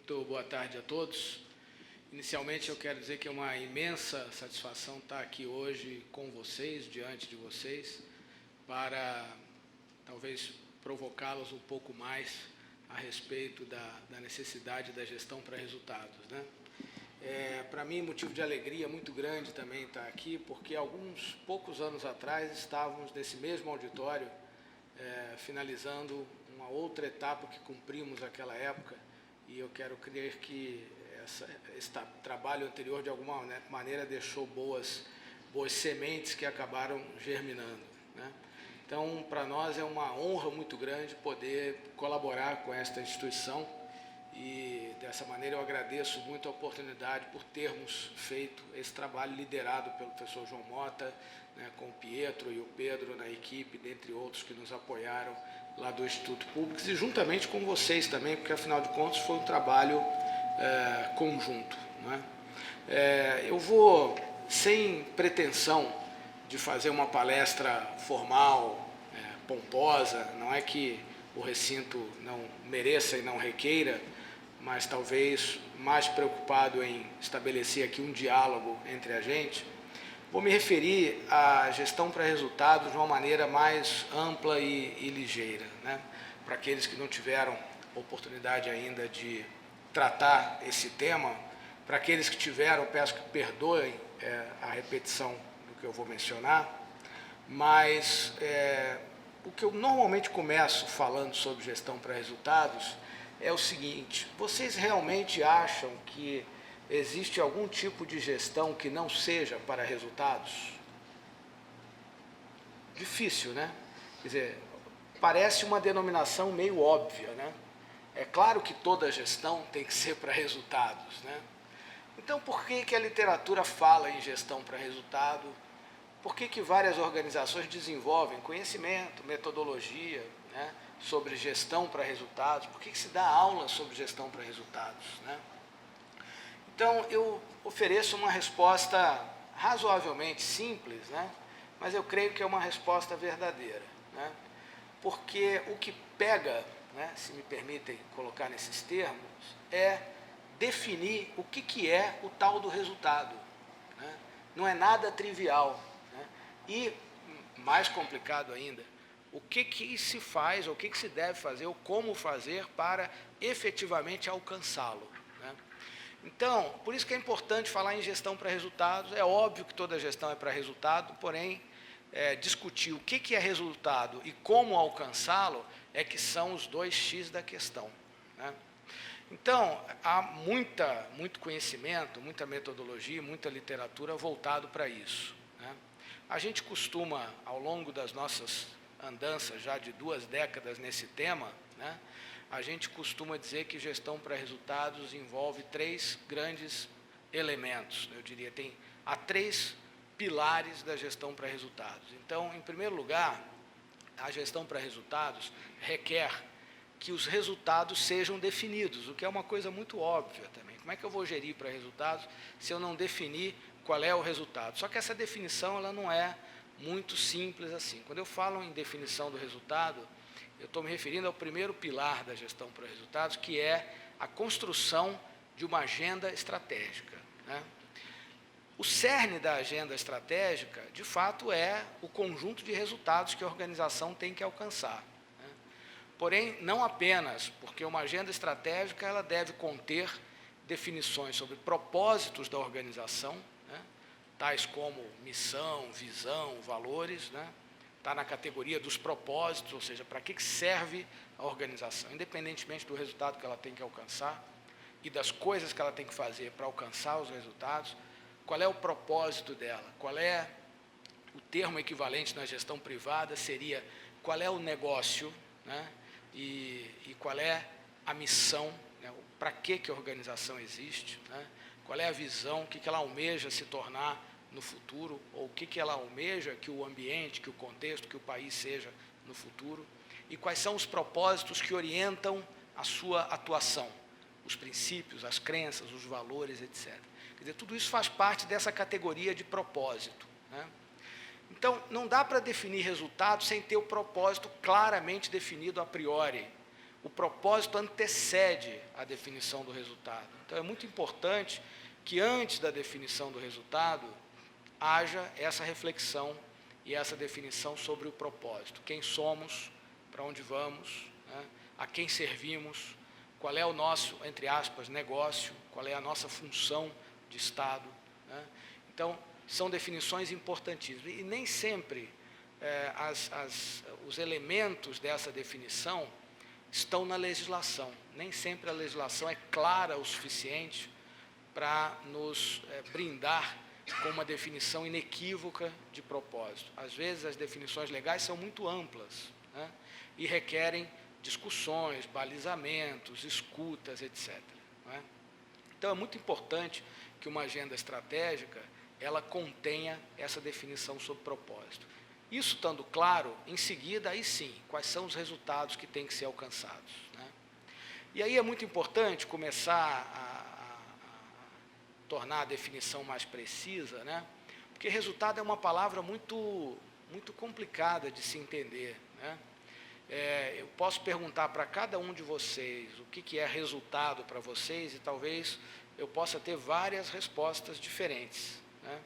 Muito boa tarde a todos. Inicialmente, eu quero dizer que é uma imensa satisfação estar aqui hoje com vocês, diante de vocês, para talvez provocá-los um pouco mais a respeito da necessidade da gestão para resultados, né? Para mim, motivo de alegria muito grande também estar aqui, porque alguns poucos anos atrás estávamos nesse mesmo auditório, finalizando uma outra etapa que cumprimos naquela época, e eu quero crer que esse trabalho anterior, de alguma maneira, deixou boas sementes que acabaram germinando, né? Então, para nós é uma honra muito grande poder colaborar com esta instituição, e dessa maneira eu agradeço muito a oportunidade por termos feito esse trabalho liderado pelo professor João Mota, né, com o Pietro e o Pedro na equipe, dentre outros que nos apoiaram lá do Instituto Público, e juntamente com vocês também, porque afinal de contas foi um trabalho conjunto, né? Eu vou, sem pretensão de fazer uma palestra formal, pomposa, não é que o recinto não mereça e não requeira, mas talvez mais preocupado em estabelecer aqui um diálogo entre a gente, vou me referir à gestão para resultados de uma maneira mais ampla e ligeira, né? Para aqueles que não tiveram oportunidade ainda de tratar esse tema, para aqueles que tiveram, peço que perdoem a repetição do que eu vou mencionar, mas o que eu normalmente começo falando sobre gestão para resultados é o seguinte: vocês realmente acham que existe algum tipo de gestão que não seja para resultados? Difícil, né? Quer dizer, parece uma denominação meio óbvia, né? É claro que toda gestão tem que ser para resultados, né? Então, por que a literatura fala em gestão para resultado? Por que várias organizações desenvolvem conhecimento, metodologia, né, sobre gestão para resultados? Por que se dá aula sobre gestão para resultados, né? Então, eu ofereço uma resposta razoavelmente simples, né, mas eu creio que é uma resposta verdadeira, né? Porque o que pega, né, se me permitem colocar nesses termos, é definir o que é o tal do resultado, né? Não é nada trivial, né? E, mais complicado ainda, o que se faz, ou o que se deve fazer, ou como fazer para efetivamente alcançá-lo, né? Então, por isso que é importante falar em gestão para resultados. É óbvio que toda gestão é para resultado, porém, discutir o que é resultado e como alcançá-lo é que são os dois X da questão, né? Então, há muito conhecimento, muita metodologia, muita literatura voltado para isso, né? A gente costuma, ao longo das nossas andanças, já de 2 décadas nesse tema, né, a gente costuma dizer que gestão para resultados envolve 3 grandes elementos. Eu diria, há 3 pilares da gestão para resultados. Então, em primeiro lugar, a gestão para resultados requer que os resultados sejam definidos, o que é uma coisa muito óbvia também. Como é que eu vou gerir para resultados se eu não definir qual é o resultado? Só que essa definição ela não é muito simples assim. Quando eu falo em definição do resultado, eu estou me referindo ao primeiro pilar da gestão para resultados, que é a construção de uma agenda estratégica, né? O cerne da agenda estratégica, de fato, é o conjunto de resultados que a organização tem que alcançar, né? Porém, não apenas, porque uma agenda estratégica ela deve conter definições sobre propósitos da organização, né, tais como missão, visão, valores, né? Está na categoria dos propósitos, ou seja, para que serve a organização, independentemente do resultado que ela tem que alcançar e das coisas que ela tem que fazer para alcançar os resultados. Qual é o propósito dela? Qual é o termo equivalente na gestão privada? Seria qual é o negócio, né? E qual é a missão, né? Para que a organização existe, né? Qual é a visão, o que ela almeja se tornar no futuro, ou o que ela almeja que o ambiente, que o contexto, que o país seja no futuro, e quais são os propósitos que orientam a sua atuação, os princípios, as crenças, os valores, etc. Quer dizer, tudo isso faz parte dessa categoria de propósito, né? Então, não dá para definir resultado sem ter o propósito claramente definido a priori. o propósito antecede a definição do resultado. Então, é muito importante que, antes da definição do resultado, haja essa reflexão e essa definição sobre o propósito. Quem somos, para onde vamos, né? A quem servimos, qual é o nosso, entre aspas, negócio, qual é a nossa função de Estado, né? Então, são definições importantíssimas. E nem sempre os elementos dessa definição estão na legislação. Nem sempre a legislação é clara o suficiente para nos brindar com uma definição inequívoca de propósito. Às vezes, as definições legais são muito amplas, né? E requerem discussões, balizamentos, escutas, etc. Não é? Então, é muito importante que uma agenda estratégica ela contenha essa definição sobre propósito. Isso estando claro, em seguida, aí sim, quais são os resultados que têm que ser alcançados, né? E aí é muito importante começar a tornar a definição mais precisa, né? Porque resultado é uma palavra muito complicada de se entender, né? Eu posso perguntar para cada um de vocês o que é resultado para vocês e talvez eu possa ter várias respostas diferentes, né?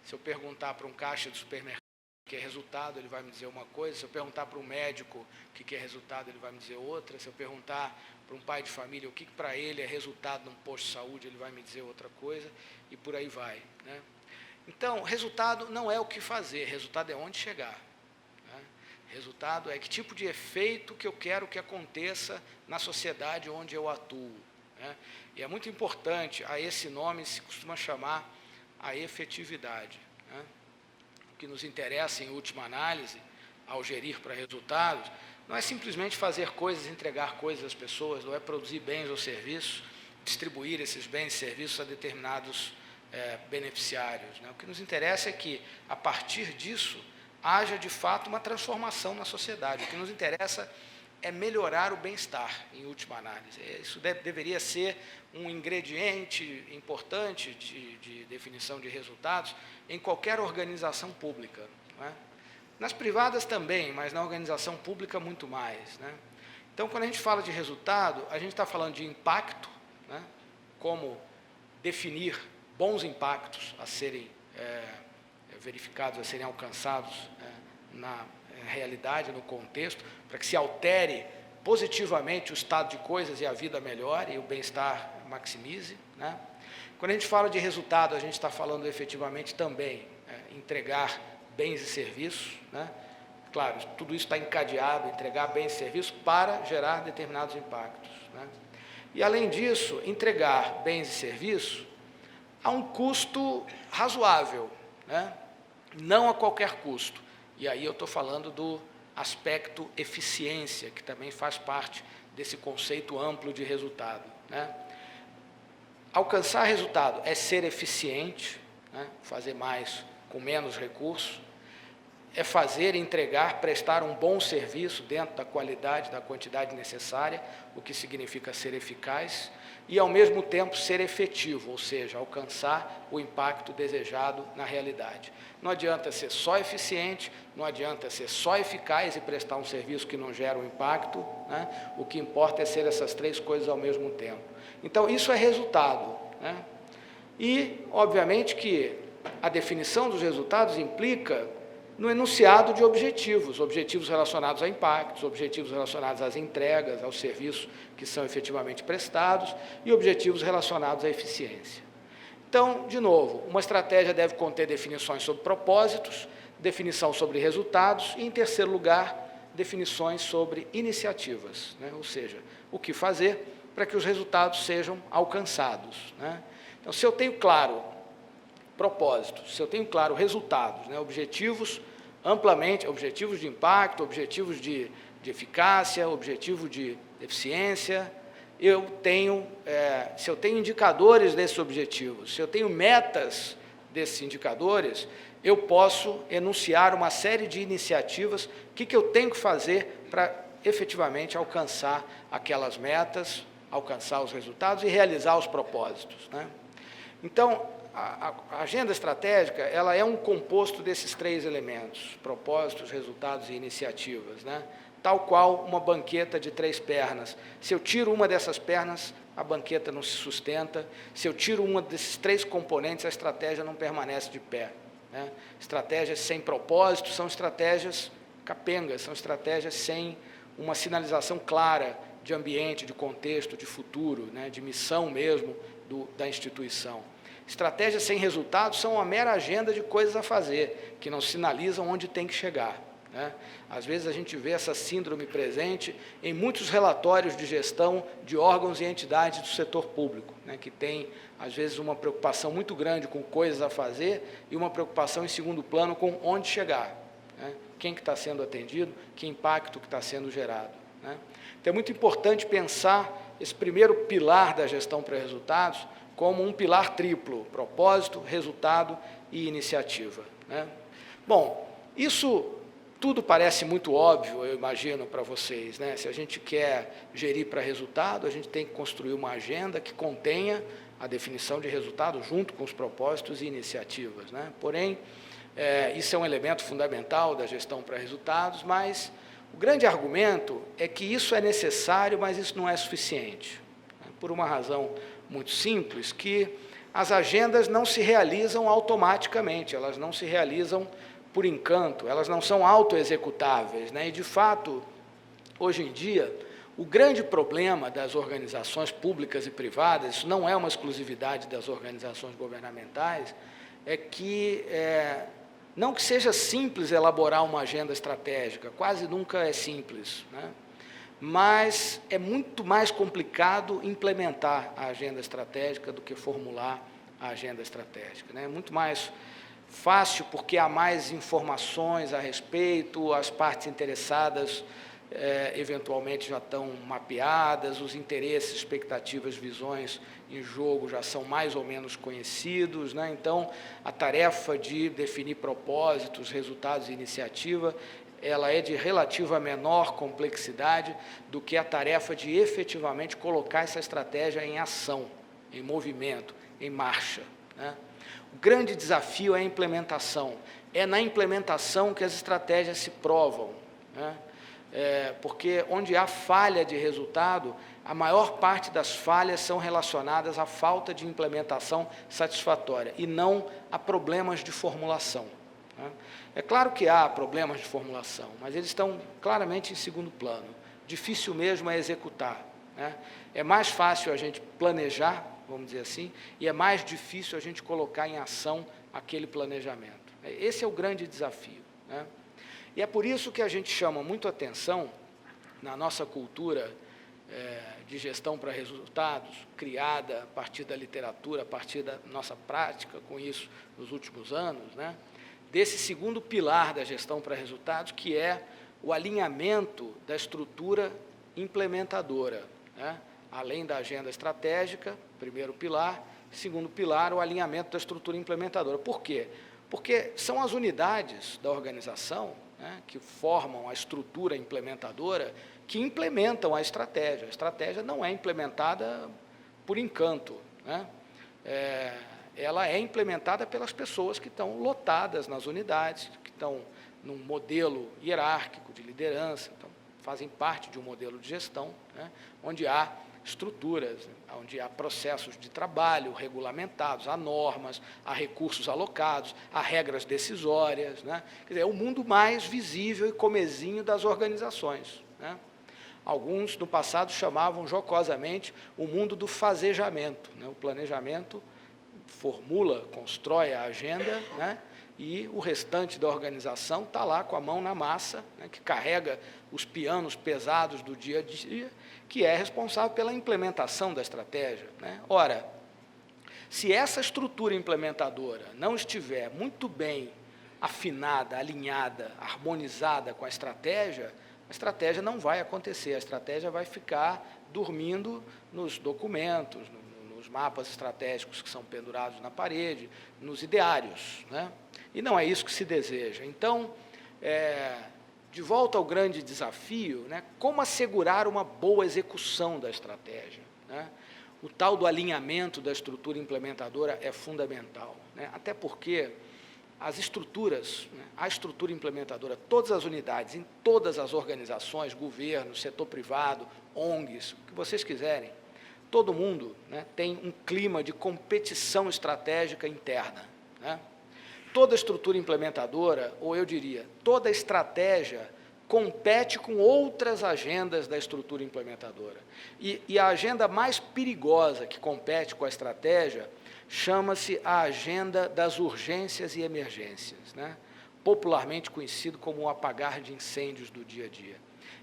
Se eu perguntar para um caixa de supermercado o que é resultado, ele vai me dizer uma coisa. Se eu perguntar para um médico o que é resultado, ele vai me dizer outra. Se eu perguntar para um pai de família o que para ele é resultado num posto de saúde, ele vai me dizer outra coisa, e por aí vai, né? Então, resultado não é o que fazer, resultado é onde chegar, né? Resultado é que tipo de efeito que eu quero que aconteça na sociedade onde eu atuo, né? E é muito importante, a esse nome se costuma chamar a efetividade, né? O que nos interessa, em última análise, ao gerir para resultados, não é simplesmente fazer coisas, entregar coisas às pessoas, não é produzir bens ou serviços, distribuir esses bens e serviços a determinados beneficiários, né? O que nos interessa é que, a partir disso, haja de fato uma transformação na sociedade. O que nos interessa é melhorar o bem-estar, em última análise. Isso deveria ser um ingrediente importante de definição de resultados em qualquer organização pública, não é? Nas privadas também, mas na organização pública muito mais, né? Então, quando a gente fala de resultado, a gente está falando de impacto, né? Como definir bons impactos a serem verificados, a serem alcançados na realidade, no contexto, para que se altere positivamente o estado de coisas e a vida melhore e o bem-estar maximize, né? Quando a gente fala de resultado, a gente está falando efetivamente também entregar bens e serviços, né? Claro, tudo isso está encadeado, entregar bens e serviços para gerar determinados impactos, né? E, além disso, entregar bens e serviços a um custo razoável, né? Não a qualquer custo. E aí eu estou falando do aspecto eficiência, que também faz parte desse conceito amplo de resultado, né? Alcançar resultado é ser eficiente, né? Fazer mais com menos recursos, é fazer, entregar, prestar um bom serviço dentro da qualidade, da quantidade necessária, o que significa ser eficaz, e, ao mesmo tempo, ser efetivo, ou seja, alcançar o impacto desejado na realidade. Não adianta ser só eficiente, não adianta ser só eficaz e prestar um serviço que não gera um impacto, né? O que importa é ser essas três coisas ao mesmo tempo. Então, isso é resultado, né? E, obviamente, que a definição dos resultados implica no enunciado de objetivos relacionados a impactos, objetivos relacionados às entregas, aos serviços que são efetivamente prestados e objetivos relacionados à eficiência. Então, de novo, uma estratégia deve conter definições sobre propósitos, definição sobre resultados e, em terceiro lugar, definições sobre iniciativas, né? Ou seja, o que fazer para que os resultados sejam alcançados, né? Então, se eu tenho claro propósitos, se eu tenho claro resultados, né? Objetivos amplamente, objetivos de impacto, objetivos de eficácia, objetivo de eficiência, se eu tenho indicadores desses objetivos, se eu tenho metas desses indicadores, eu posso enunciar uma série de iniciativas, o que eu tenho que fazer para efetivamente alcançar aquelas metas, alcançar os resultados e realizar os propósitos, né? Então, a agenda estratégica, ela é um composto desses três elementos: propósitos, resultados e iniciativas, né? tal qual uma banqueta de 3 pernas. Se eu tiro uma dessas pernas, a banqueta não se sustenta. Se eu tiro uma desses 3 componentes, a estratégia não permanece de pé, né? Estratégias sem propósito são estratégias capengas, são estratégias sem uma sinalização clara de ambiente, de contexto, de futuro, né? De missão mesmo da instituição. Estratégias sem resultados são uma mera agenda de coisas a fazer, que não sinalizam onde tem que chegar, né? Às vezes a gente vê essa síndrome presente em muitos relatórios de gestão de órgãos e entidades do setor público, né, que tem, às vezes, uma preocupação muito grande com coisas a fazer e uma preocupação em segundo plano com onde chegar, né, quem que está sendo atendido, que impacto que está sendo gerado, né. Então, é muito importante pensar esse primeiro pilar da gestão para resultados como um pilar triplo: propósito, resultado e iniciativa, né. Bom, isso tudo parece muito óbvio, eu imagino, para vocês, né? Se a gente quer gerir para resultado, a gente tem que construir uma agenda que contenha a definição de resultado junto com os propósitos e iniciativas, né? Porém, isso é um elemento fundamental da gestão para resultados, mas o grande argumento é que isso é necessário, mas isso não é suficiente, né? Por uma razão muito simples, que as agendas não se realizam automaticamente, elas não se realizam por encanto, elas não são autoexecutáveis, né? E, de fato, hoje em dia, o grande problema das organizações públicas e privadas, isso não é uma exclusividade das organizações governamentais, é que, não que seja simples elaborar uma agenda estratégica, quase nunca é simples, né? Mas é muito mais complicado implementar a agenda estratégica do que formular a agenda estratégica, né? É muito mais fácil porque há mais informações a respeito, as partes interessadas eventualmente já estão mapeadas, os interesses, expectativas, visões em jogo já são mais ou menos conhecidos, né? Então, a tarefa de definir propósitos, resultados e iniciativa, ela é de relativa menor complexidade do que a tarefa de efetivamente colocar essa estratégia em ação, em movimento, em marcha, né? O grande desafio é a implementação. É na implementação que as estratégias se provam, né? Porque onde há falha de resultado, a maior parte das falhas são relacionadas à falta de implementação satisfatória e não a problemas de formulação, né? É claro que há problemas de formulação, mas eles estão claramente em segundo plano. Difícil mesmo é executar, né? É mais fácil a gente planejar, vamos dizer assim, e é mais difícil a gente colocar em ação aquele planejamento. Esse é o grande desafio, né? E é por isso que a gente chama muito atenção, na nossa cultura de gestão para resultados, criada a partir da literatura, a partir da nossa prática com isso nos últimos anos, né, desse segundo pilar da gestão para resultados, que é o alinhamento da estrutura implementadora, né? Além da agenda estratégica, primeiro pilar, segundo pilar, o alinhamento da estrutura implementadora. Por quê? Porque são as unidades da organização, né, que formam a estrutura implementadora, que implementam a estratégia. A estratégia não é implementada por encanto, né? Ela é implementada pelas pessoas que estão lotadas nas unidades, que estão num modelo hierárquico de liderança, então, fazem parte de um modelo de gestão, né, onde há estruturas, onde há processos de trabalho regulamentados, há normas, há recursos alocados, há regras decisórias, né? Quer dizer, é o mundo mais visível e comezinho das organizações, né? Alguns, no passado, chamavam jocosamente o mundo do fazejamento, né? O planejamento formula, constrói a agenda, né? E o restante da organização está lá com a mão na massa, né, que carrega os pianos pesados do dia a dia, que é responsável pela implementação da estratégia, né? Ora, se essa estrutura implementadora não estiver muito bem afinada, alinhada, harmonizada com a estratégia não vai acontecer, a estratégia vai ficar dormindo nos documentos, nos mapas estratégicos que são pendurados na parede, nos ideários, né? E não é isso que se deseja. Então, de volta ao grande desafio, né, como assegurar uma boa execução da estratégia, né? O tal do alinhamento da estrutura implementadora é fundamental, né? Até porque as estruturas, né, a estrutura implementadora, todas as unidades, em todas as organizações, governo, setor privado, ONGs, o que vocês quiserem, todo mundo, né, tem um clima de competição estratégica interna, né? Toda estrutura implementadora, ou eu diria, toda estratégia compete com outras agendas da estrutura implementadora. E a agenda mais perigosa que compete com a estratégia chama-se a agenda das urgências e emergências, né? Popularmente conhecido como o apagar de incêndios do dia a dia.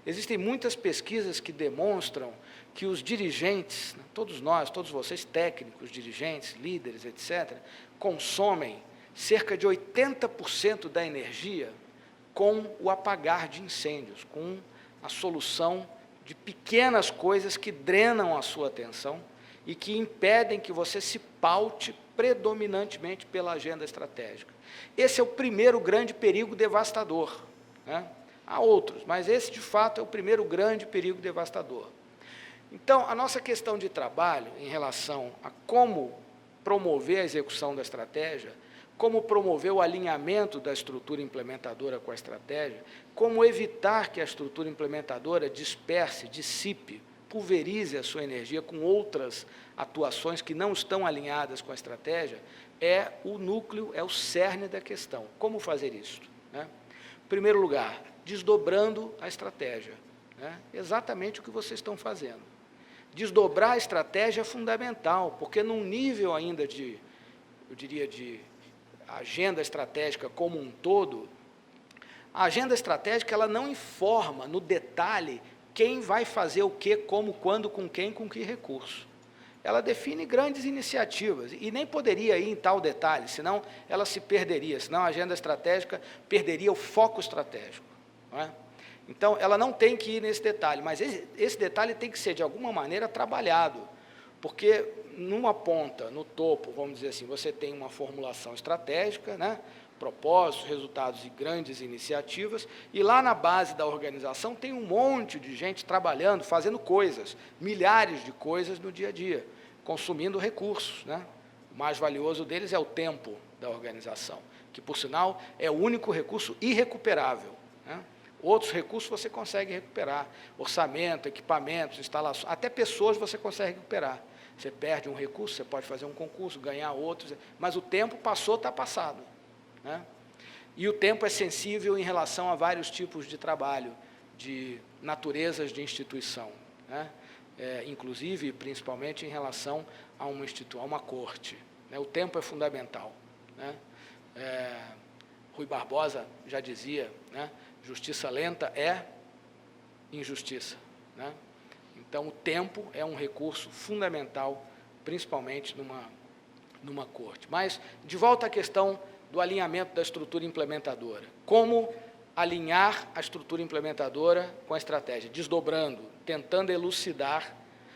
Existem muitas pesquisas que demonstram que os dirigentes, né, todos nós, todos vocês, técnicos, dirigentes, líderes, etc., consomem cerca de 80% da energia com o apagar de incêndios, com a solução de pequenas coisas que drenam a sua atenção e que impedem que você se paute predominantemente pela agenda estratégica. Esse é o primeiro grande perigo devastador, né? Há outros, mas esse, de fato, é o primeiro grande perigo devastador. Então, a nossa questão de trabalho em relação a como promover a execução da estratégia, como promover o alinhamento da estrutura implementadora com a estratégia, como evitar que a estrutura implementadora disperse, dissipe, pulverize a sua energia com outras atuações que não estão alinhadas com a estratégia, é o núcleo, é o cerne da questão. Como fazer isso, né? Em primeiro lugar, desdobrando a estratégia, né? Exatamente o que vocês estão fazendo. Desdobrar a estratégia é fundamental, porque num nível ainda de, eu diria, de agenda estratégica como um todo, a agenda estratégica ela não informa no detalhe quem vai fazer o quê, como, quando, com quem, com que recurso. Ela define grandes iniciativas, e nem poderia ir em tal detalhe, senão ela se perderia, senão a agenda estratégica perderia o foco estratégico, não é? Então, ela não tem que ir nesse detalhe, mas esse detalhe tem que ser, de alguma maneira, trabalhado, porque numa ponta, no topo, vamos dizer assim, você tem uma formulação estratégica, né? Propósitos, resultados e grandes iniciativas, e lá na base da organização tem um monte de gente trabalhando, fazendo coisas, milhares de coisas no dia a dia, consumindo recursos, né? O mais valioso deles é o tempo da organização, que, por sinal, é o único recurso irrecuperável, né? Outros recursos você consegue recuperar, orçamento, equipamentos, instalações, até pessoas você consegue recuperar. Você perde um recurso, você pode fazer um concurso, ganhar outros, mas o tempo passou, está passado, né? E o tempo é sensível em relação a vários tipos de trabalho, de naturezas de instituição, né? Inclusive, principalmente, em relação a uma corte, né? O tempo é fundamental, né? Rui Barbosa já dizia, né? Justiça lenta é injustiça, né? Então, o tempo é um recurso fundamental, principalmente numa corte. Mas, de volta à questão do alinhamento da estrutura implementadora. Como alinhar a estrutura implementadora com a estratégia? Desdobrando, tentando elucidar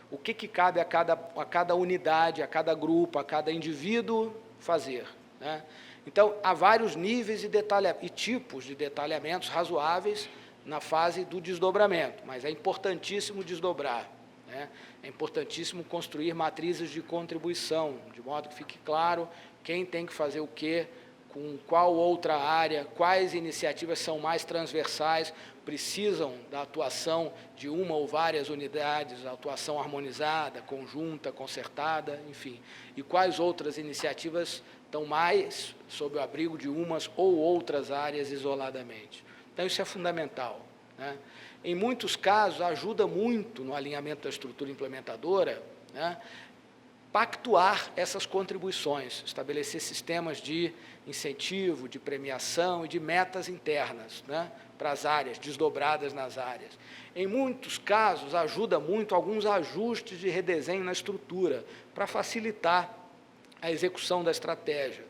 o que cabe a cada unidade, a cada grupo, a cada indivíduo fazer, né? Então, há vários níveis e tipos de detalhamentos razoáveis na fase do desdobramento, mas é importantíssimo desdobrar, né? É importantíssimo construir matrizes de contribuição, de modo que fique claro quem tem que fazer o quê, com qual outra área, quais iniciativas são mais transversais, precisam da atuação de uma ou várias unidades, atuação harmonizada, conjunta, concertada, enfim, e quais outras iniciativas estão mais sob o abrigo de umas ou outras áreas isoladamente. Então, isso é fundamental, né? Em muitos casos, ajuda muito no alinhamento da estrutura implementadora, né, pactuar essas contribuições, estabelecer sistemas de incentivo, de premiação e de metas internas, né, para as áreas, desdobradas nas áreas. Em muitos casos, ajuda muito alguns ajustes de redesenho na estrutura, para facilitar a execução da estratégia.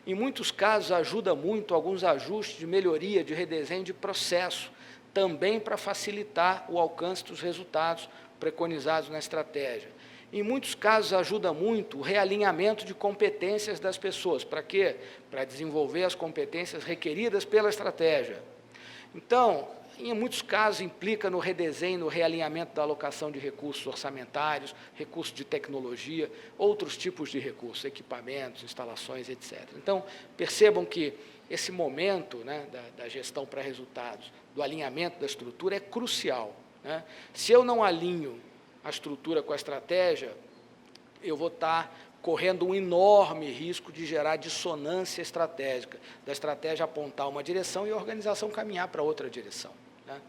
Em muitos casos, ajuda muito alguns ajustes de melhoria, de redesenho de processo, também para facilitar o alcance dos resultados preconizados na estratégia. Em muitos casos, ajuda muito o realinhamento de competências das pessoas. Para quê? Para desenvolver as competências requeridas pela estratégia. Então, em muitos casos, implica no redesenho, no realinhamento da alocação de recursos orçamentários, recursos de tecnologia, outros tipos de recursos, equipamentos, instalações, etc. Então, percebam que esse momento, né, da gestão para resultados, do alinhamento da estrutura, é crucial, né? Se eu não alinho a estrutura com a estratégia, eu vou estar correndo um enorme risco de gerar dissonância estratégica, da estratégia apontar uma direção e a organização caminhar para outra direção, né?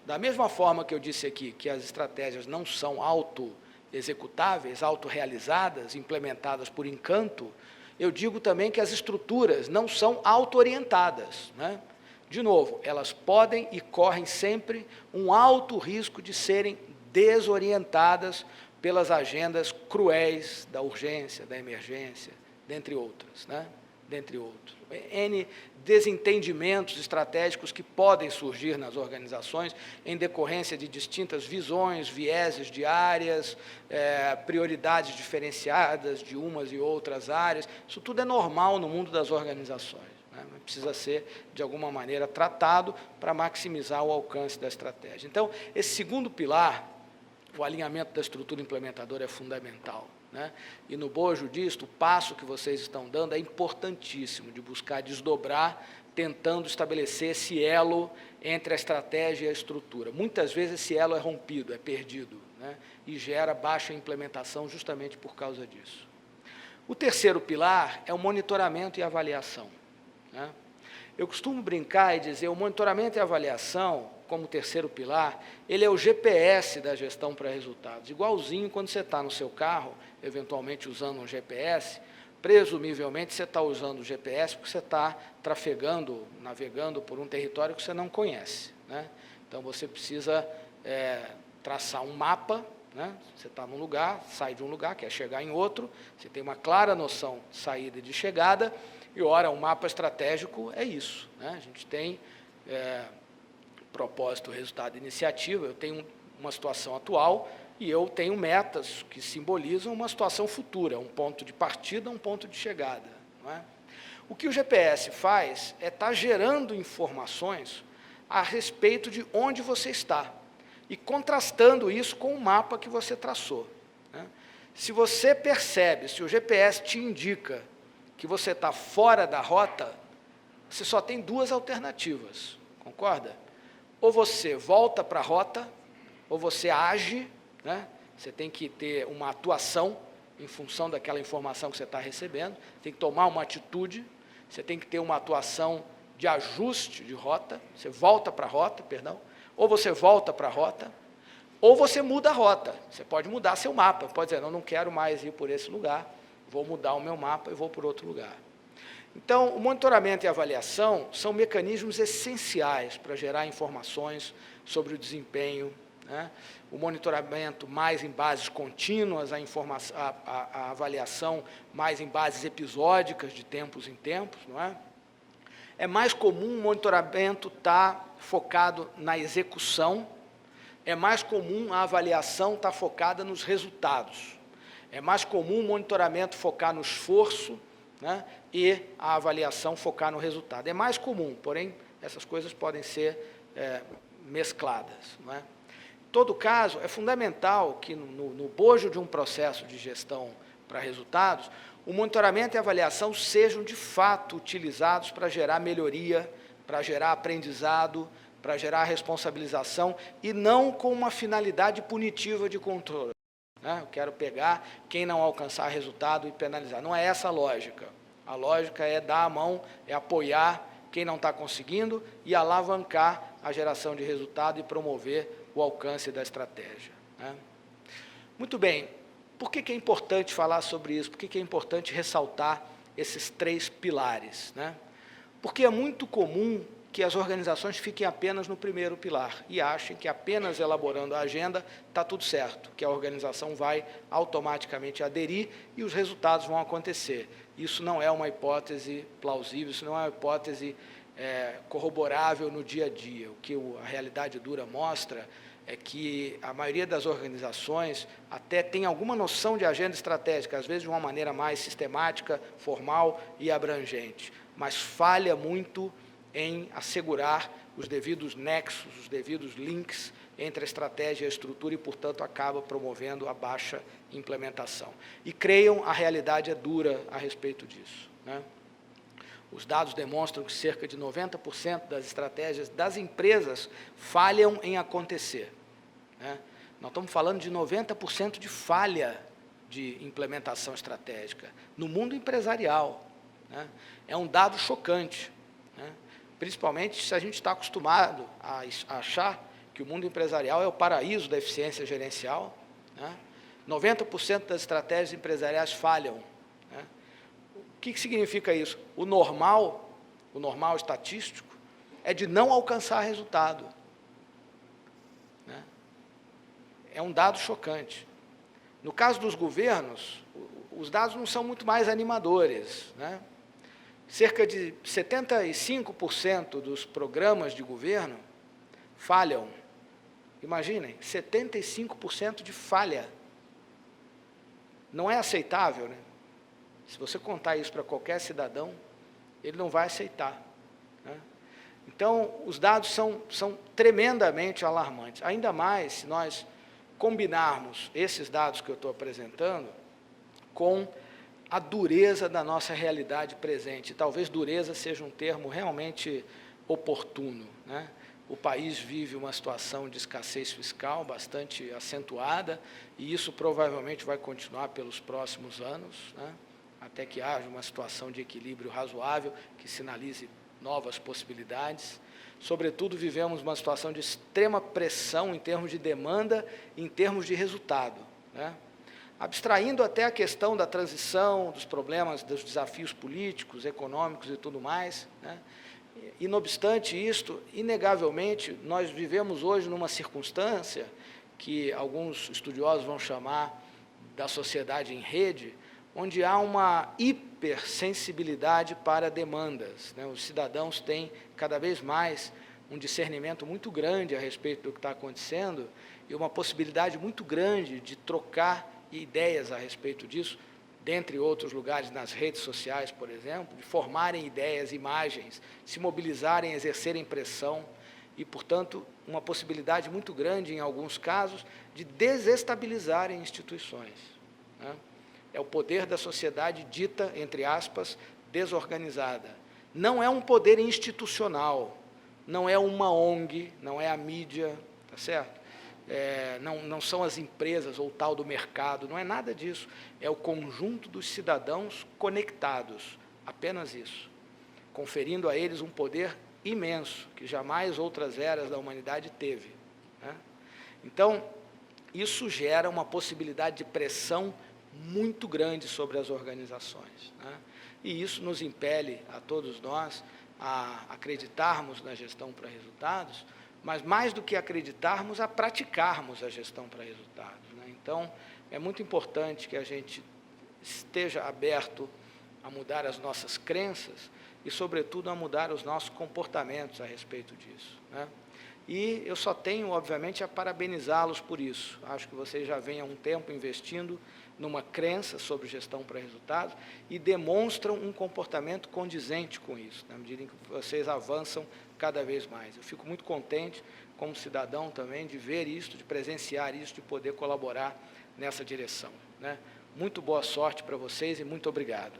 Da mesma forma que eu disse aqui que as estratégias não são auto-executáveis, autorrealizadas, implementadas por encanto, eu digo também que as estruturas não são auto-orientadas, né? De novo, elas podem e correm sempre um alto risco de serem desorientadas pelas agendas cruéis da urgência, da emergência, dentre outras, né? Dentre outros. N desentendimentos estratégicos que podem surgir nas organizações em decorrência de distintas visões, vieses de áreas, prioridades diferenciadas de umas e outras áreas. Isso tudo é normal no mundo das organizações, né? Mas precisa ser, de alguma maneira, tratado para maximizar o alcance da estratégia. Então, esse segundo pilar, o alinhamento da estrutura implementadora, é fundamental, né? E, no bojo disto, o passo que vocês estão dando é importantíssimo, de buscar desdobrar, tentando estabelecer esse elo entre a estratégia e a estrutura. Muitas vezes esse elo é rompido, é perdido, né? E gera baixa implementação justamente por causa disso. O terceiro pilar é o monitoramento e avaliação, né? Eu costumo brincar e dizer, o monitoramento e avaliação, como terceiro pilar, ele é o GPS da gestão para resultados. Igualzinho quando você está no seu carro, eventualmente usando um GPS, presumivelmente você está usando o GPS porque você está trafegando, navegando por um território que você não conhece, né? Então, você precisa traçar um mapa, né? Você está num lugar, sai de um lugar, quer chegar em outro, você tem uma clara noção de saída e de chegada, e, ora, um mapa estratégico é isso, né? A gente tem propósito, resultado e iniciativa, eu tenho uma situação atual e eu tenho metas que simbolizam uma situação futura, um ponto de partida, um ponto de chegada, não é? O que o GPS faz é estar gerando informações a respeito de onde você está e contrastando isso com o mapa que você traçou, né? Se você percebe, se o GPS te indica que você está fora da rota, você só tem duas alternativas, concorda? Ou você volta para a rota, ou você age, né? Você tem que ter uma atuação em função daquela informação que você está recebendo, tem que tomar uma atitude, você tem que ter uma atuação de ajuste de rota, você volta para a rota, perdão, ou você volta para a rota, ou você muda a rota. Você pode mudar seu mapa, pode dizer, não quero mais ir por esse lugar, vou mudar o meu mapa e vou por outro lugar. Então, o monitoramento e a avaliação são mecanismos essenciais para gerar informações sobre o desempenho, né? O monitoramento mais em bases contínuas, a avaliação mais em bases episódicas, de tempos em tempos, não é? É mais comum o monitoramento estar focado na execução, é mais comum a avaliação estar focada nos resultados. É mais comum o monitoramento focar no esforço, né, e a avaliação focar no resultado. É mais comum, porém, essas coisas podem ser mescladas, não é? Em todo caso, é fundamental que, no bojo de um processo de gestão para resultados, o monitoramento e a avaliação sejam, de fato, utilizados para gerar melhoria, para gerar aprendizado, para gerar responsabilização, e não com uma finalidade punitiva de controle. Eu quero pegar quem não alcançar resultado e penalizar. Não é essa a lógica. A lógica é dar a mão, é apoiar quem não está conseguindo e alavancar a geração de resultado e promover o alcance da estratégia, né? Muito bem, por que é importante falar sobre isso? Por que é importante ressaltar esses três pilares, né? Porque é muito comum que as organizações fiquem apenas no primeiro pilar e achem que apenas elaborando a agenda está tudo certo, que a organização vai automaticamente aderir e os resultados vão acontecer. Isso não é uma hipótese plausível, isso não é uma hipótese corroborável no dia a dia. O que a realidade dura mostra é que a maioria das organizações até tem alguma noção de agenda estratégica, às vezes de uma maneira mais sistemática, formal e abrangente, mas falha muito em assegurar os devidos nexos, os devidos links entre a estratégia e a estrutura e, portanto, acaba promovendo a baixa implementação. E creiam, a realidade é dura a respeito disso, né? Os dados demonstram que cerca de 90% das estratégias das empresas falham em acontecer, né? Nós estamos falando de 90% de falha de implementação estratégica no mundo empresarial, né? É um dado chocante, né? Principalmente se a gente está acostumado a achar que o mundo empresarial é o paraíso da eficiência gerencial, né? 90% das estratégias empresariais falham, né? O que significa isso? O normal estatístico, é de não alcançar resultado, né? É um dado chocante. No caso dos governos, os dados não são muito mais animadores, né? Cerca de 75% dos programas de governo falham. Imaginem, 75% de falha. Não é aceitável, né? Se você contar isso para qualquer cidadão, ele não vai aceitar, né? Então, os dados são tremendamente alarmantes, ainda mais se nós combinarmos esses dados que eu estou apresentando com a dureza da nossa realidade presente. Talvez dureza seja um termo realmente oportuno, né? O país vive uma situação de escassez fiscal bastante acentuada, e isso provavelmente vai continuar pelos próximos anos, né? Até que haja uma situação de equilíbrio razoável que sinalize novas possibilidades. Sobretudo, vivemos uma situação de extrema pressão em termos de demanda e em termos de resultado, né? Abstraindo até a questão da transição, dos problemas, dos desafios políticos, econômicos e tudo mais, né? E, não obstante isto, inegavelmente, nós vivemos hoje numa circunstância que alguns estudiosos vão chamar da sociedade em rede, onde há uma hipersensibilidade para demandas, né? Os cidadãos têm cada vez mais um discernimento muito grande a respeito do que está acontecendo e uma possibilidade muito grande de trocar ideias a respeito disso, dentre outros lugares, nas redes sociais, por exemplo, de formarem ideias, imagens, se mobilizarem, exercerem pressão e, portanto, uma possibilidade muito grande, em alguns casos, de desestabilizarem instituições, né? É o poder da sociedade dita, entre aspas, desorganizada. Não é um poder institucional, não é uma ONG, não é a mídia, tá certo? Não são as empresas ou o tal do mercado, não é nada disso. É o conjunto dos cidadãos conectados, apenas isso, conferindo a eles um poder imenso, que jamais outras eras da humanidade teve, né? Então, isso gera uma possibilidade de pressão muito grande sobre as organizações, né? E isso nos impele a todos nós a acreditarmos na gestão para resultados, mas mais do que acreditarmos, a praticarmos a gestão para resultados, né? Então, é muito importante que a gente esteja aberto a mudar as nossas crenças e, sobretudo, a mudar os nossos comportamentos a respeito disso, né? E eu só tenho, obviamente, a parabenizá-los por isso. Acho que vocês já vêm há um tempo investindo numa crença sobre gestão para resultados e demonstram um comportamento condizente com isso, na medida em que vocês avançam cada vez mais. Eu fico muito contente, como cidadão também, de ver isso, de presenciar isso, de poder colaborar nessa direção, né? Muito boa sorte para vocês e muito obrigado.